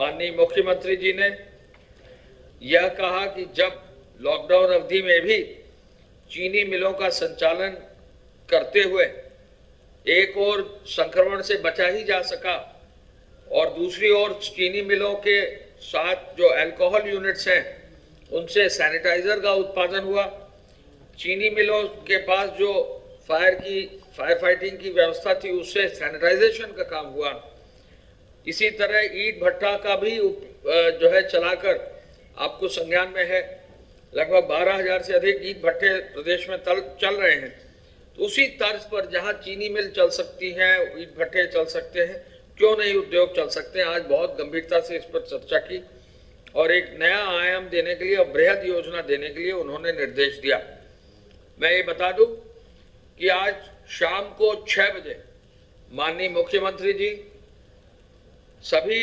माननीय मुख्यमंत्री जी ने यह कहा कि जब लॉकडाउन अवधि में भी चीनी मिलों का संचालन करते हुए एक ओर संक्रमण से बचा ही जा सका और दूसरी ओर चीनी मिलों के साथ जो अल्कोहल यूनिट्स हैं उनसे सैनिटाइजर का उत्पादन हुआ। चीनी मिलों के पास जो फायर फाइटिंग की व्यवस्था थी उससे सैनिटाइजेशन का काम हुआ। इसी तरह ईंट भट्टा का भी जो है चलाकर आपको संज्ञान में है लगभग 12,000 से अधिक ईंट भट्टे प्रदेश में चल रहे हैं। तो उसी तर्ज पर जहां चीनी मिल चल सकती हैं, ईंट भट्टे चल सकते हैं, क्यों नहीं उद्योग चल सकते हैं। आज बहुत गंभीरता से इस पर चर्चा की और एक नया आयाम देने के लिए और बृहद योजना देने के लिए उन्होंने निर्देश दिया। मैं ये बता दूं कि आज शाम को 6 बजे माननीय मुख्यमंत्री जी सभी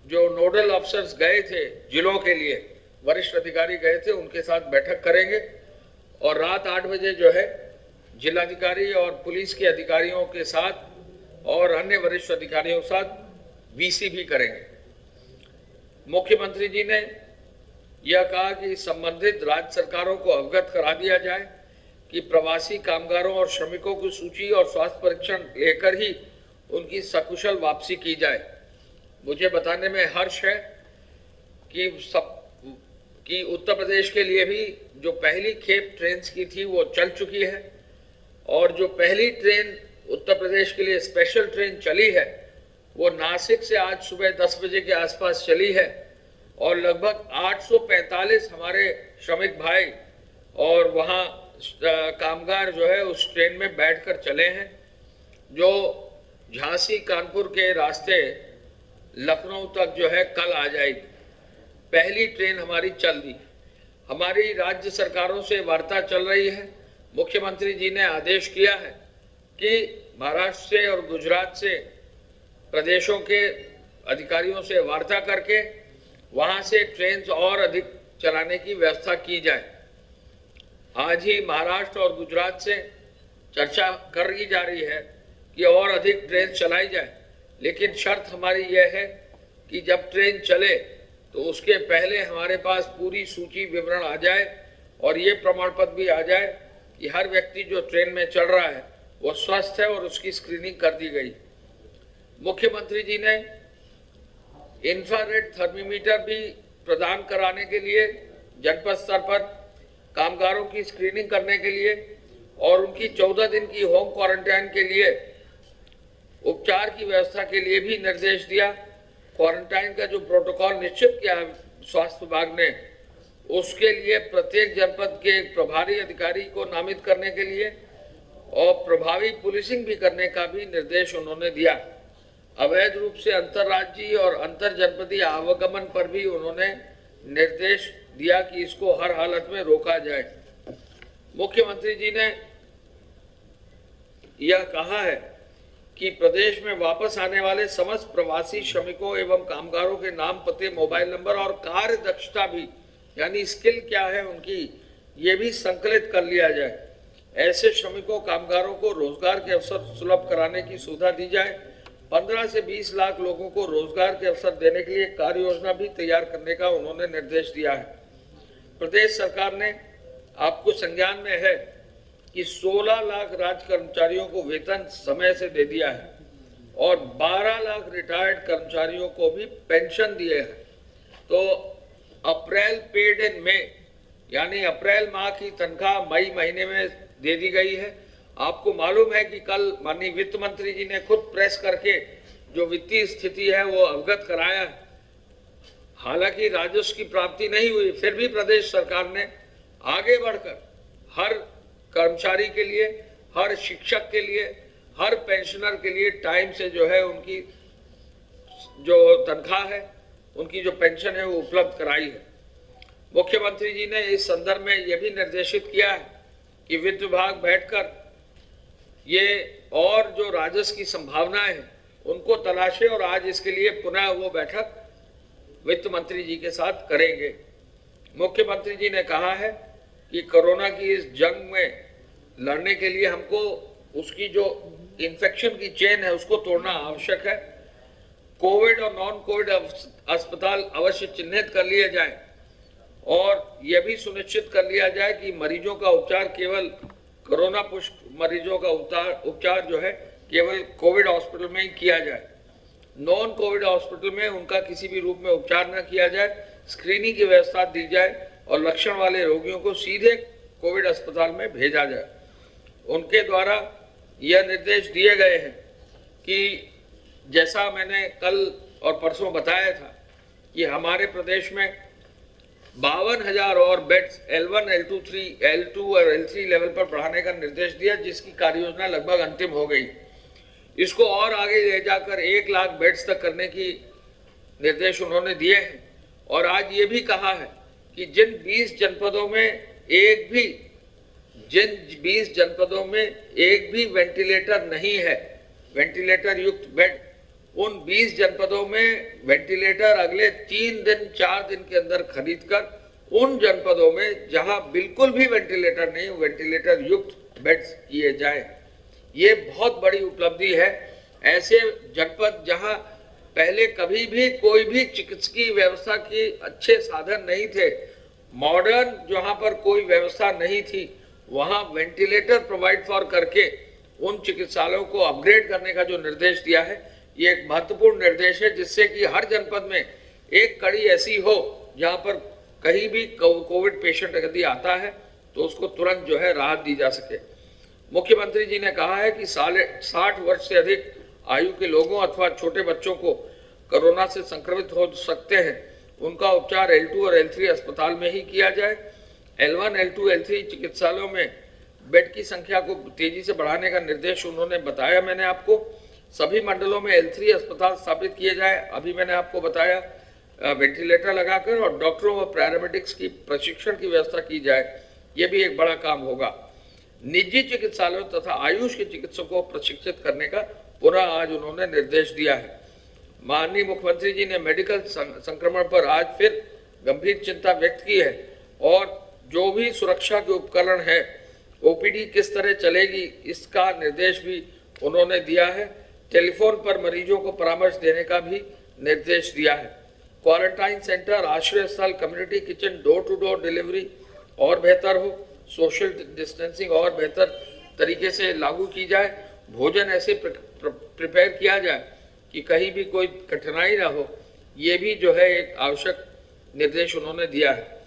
जो नोडल अफसर्स गए थे जिलों के लिए, वरिष्ठ अधिकारी गए थे, उनके साथ बैठक करेंगे और रात 8 बजे जो है जिलाधिकारी और पुलिस के अधिकारियों के साथ और अन्य वरिष्ठ अधिकारियों के साथ वीसी भी करेंगे। मुख्यमंत्री जी ने यह कहा कि संबंधित राज्य सरकारों को अवगत करा दिया जाए कि प्रवासी कामगारों और श्रमिकों की सूची और स्वास्थ्य परीक्षण लेकर ही उनकी सकुशल वापसी की जाए। मुझे बताने में हर्ष है कि उत्तर प्रदेश के लिए भी जो पहली खेप ट्रेन की थी वो चल चुकी है और जो पहली ट्रेन उत्तर प्रदेश के लिए स्पेशल ट्रेन चली है वो नासिक से आज सुबह 10 बजे के आसपास चली है और लगभग 845 हमारे श्रमिक भाई और वहाँ कामगार जो है उस ट्रेन में बैठकर चले हैं, जो झांसी कानपुर के रास्ते लखनऊ तक जो है कल आ जाएगी। पहली ट्रेन हमारी चल दी। हमारी राज्य सरकारों से वार्ता चल रही है। मुख्यमंत्री जी ने आदेश किया है कि महाराष्ट्र से और गुजरात से प्रदेशों के अधिकारियों से वार्ता करके वहां से ट्रेन और अधिक चलाने की व्यवस्था की जाए। आज ही महाराष्ट्र और गुजरात से चर्चा करी जा रही है कि और अधिक ट्रेन चलाई जाए, लेकिन शर्त हमारी यह है कि जब ट्रेन चले तो उसके पहले हमारे पास पूरी सूची विवरण आ जाए और ये प्रमाण पत्र भी आ जाए कि हर व्यक्ति जो ट्रेन में चल रहा है वो स्वस्थ है और उसकी स्क्रीनिंग कर दी गई। मुख्यमंत्री जी ने इंफ्रारेड थर्मीमीटर भी प्रदान कराने के लिए जनपद स्तर पर कामगारों की स्क्रीनिंग करने के लिए और उनकी 14 दिन की होम क्वारंटाइन के लिए उपचार की व्यवस्था के लिए भी निर्देश दिया। क्वारंटाइन का जो प्रोटोकॉल निश्चित किया स्वास्थ्य विभाग ने, उसके लिए प्रत्येक जनपद के प्रभारी अधिकारी को नामित करने के लिए और प्रभावी पुलिसिंग भी करने का भी निर्देश उन्होंने दिया। अवैध रूप से अंतर्राज्यीय और अंतर जनपदीय आवागमन पर भी उन्होंने निर्देश दिया कि इसको हर हालत में रोका जाए। मुख्यमंत्री जी ने यह कहा है कि प्रदेश में वापस आने वाले समस्त प्रवासी श्रमिकों एवं कामगारों के नाम, पते, मोबाइल नंबर और कार्य दक्षता भी, यानी स्किल क्या है उनकी, ये भी संकलित कर लिया जाए। ऐसे श्रमिकों कामगारों को रोजगार के अवसर सुलभ कराने की सुविधा दी जाए। 15 से 20 लाख लोगों को रोजगार के अवसर देने के लिए कार्य योजना भी तैयार करने का उन्होंने निर्देश दिया है। प्रदेश सरकार ने आपको संज्ञान में है कि 16 लाख राज्य कर्मचारियों को वेतन समय से दे दिया है और 12 लाख रिटायर्ड कर्मचारियों को भी पेंशन दिए हैं। तो अप्रैल पेड इन मई, यानी अप्रैल माह की तनख्वाह मई महीने में दे दी गई है। आपको मालूम है कि कल माननीय वित्त मंत्री जी ने खुद प्रेस करके जो वित्तीय स्थिति है वो अवगत कराया है। हालांकि राजस्व की प्राप्ति नहीं हुई, फिर भी प्रदेश सरकार ने आगे बढ़कर हर कर्मचारी के लिए, हर शिक्षक के लिए, हर पेंशनर के लिए टाइम से जो है उनकी जो तनख्वाह है, उनकी जो पेंशन है वो उपलब्ध कराई है। मुख्यमंत्री जी ने इस संदर्भ में यह भी निर्देशित किया है कि वित्त विभाग बैठकर ये और जो राजस्व की संभावनाएं हैं उनको तलाशे और आज इसके लिए पुनः वो बैठक वित्त मंत्री जी के साथ करेंगे। मुख्यमंत्री जी ने कहा है कि कोरोना की इस जंग में लड़ने के लिए हमको उसकी जो इन्फेक्शन की चेन है उसको तोड़ना आवश्यक है। कोविड और नॉन कोविड अस्पताल अवश्य चिन्हित कर लिए जाए और यह भी सुनिश्चित कर लिया जाए कि मरीजों का उपचार केवल कोरोना पुष्ट मरीजों का उपचार जो है केवल कोविड हॉस्पिटल में ही किया जाए। नॉन कोविड हॉस्पिटल में उनका किसी भी रूप में उपचार न किया जाए, स्क्रीनिंग की व्यवस्था दी जाए और लक्षण वाले रोगियों को सीधे कोविड अस्पताल में भेजा जाए। उनके द्वारा यह निर्देश दिए गए हैं कि जैसा मैंने कल और परसों बताया था कि हमारे प्रदेश में 52,000 और बेड्स L1, L2 और L3 लेवल पर बढ़ाने का निर्देश दिया, जिसकी कार्य योजना लगभग अंतिम हो गई। इसको और आगे ले जाकर 1 लाख बेड्स तक करने की निर्देश उन्होंने दिए हैं और आज ये भी कहा है कि जिन 20 जनपदों में एक भी वेंटिलेटर नहीं है, वेंटिलेटर युक्त बेड, उन 20 जनपदों में वेंटिलेटर अगले 3 दिन 4 दिन के अंदर खरीदकर उन जनपदों में जहां बिल्कुल भी वेंटिलेटर नहीं, वेंटिलेटर युक्त बेड्स किए जाए। ये बहुत बड़ी उपलब्धि है। ऐसे जनपद जहां पहले कभी भी कोई भी चिकित्सकीय व्यवस्था की अच्छे साधन नहीं थे, मॉडर्न जहां पर कोई व्यवस्था नहीं थी, वहां वेंटिलेटर प्रोवाइड फॉर करके उन चिकित्सालयों को अपग्रेड करने का जो निर्देश दिया है, ये एक महत्वपूर्ण निर्देश है, जिससे कि हर जनपद में एक कड़ी ऐसी हो जहां पर कहीं भी कोविड पेशेंट यदि आता है तो उसको तुरंत जो है राहत दी जा सके। मुख्यमंत्री जी ने कहा है कि 60 वर्ष से अधिक आयु के लोगों अथवा छोटे बच्चों को कोरोना से संक्रमित हो सकते हैं, उनका उपचार L2 और L3 अस्पताल में ही किया जाए। L1, L2, L3 चिकित्सालयों में बेड की संख्या को तेजी से बढ़ाने का निर्देश उन्होंने बताया। मैंने आपको सभी मंडलों में L3 अस्पताल स्थापित किए जाए। अभी मैंने आपको बताया वेंटिलेटर लगाकर और डॉक्टरों और पैरामेडिक्स की प्रशिक्षण की व्यवस्था की जाए। ये भी एक बड़ा काम होगा। निजी चिकित्सालयों तथा आयुष के चिकित्सकों को प्रशिक्षित करने का पुनः आज उन्होंने निर्देश दिया है। माननीय मुख्यमंत्री जी ने मेडिकल संक्रमण पर आज फिर गंभीर चिंता व्यक्त की है और जो भी सुरक्षा के उपकरण है, ओपीडी किस तरह चलेगी, इसका निर्देश भी उन्होंने दिया है। टेलीफोन पर मरीजों को परामर्श देने का भी निर्देश दिया है। क्वारंटाइन सेंटर, आश्रय स्थल, community kitchen, door to door delivery और बेहतर हो, सोशल डिस्टेंसिंग और बेहतर तरीके से लागू की जाए, भोजन ऐसे प्रिपेयर किया जाए कि कहीं भी कोई कठिनाई ना हो, ये भी जो है एक आवश्यक निर्देश उन्होंने दिया है।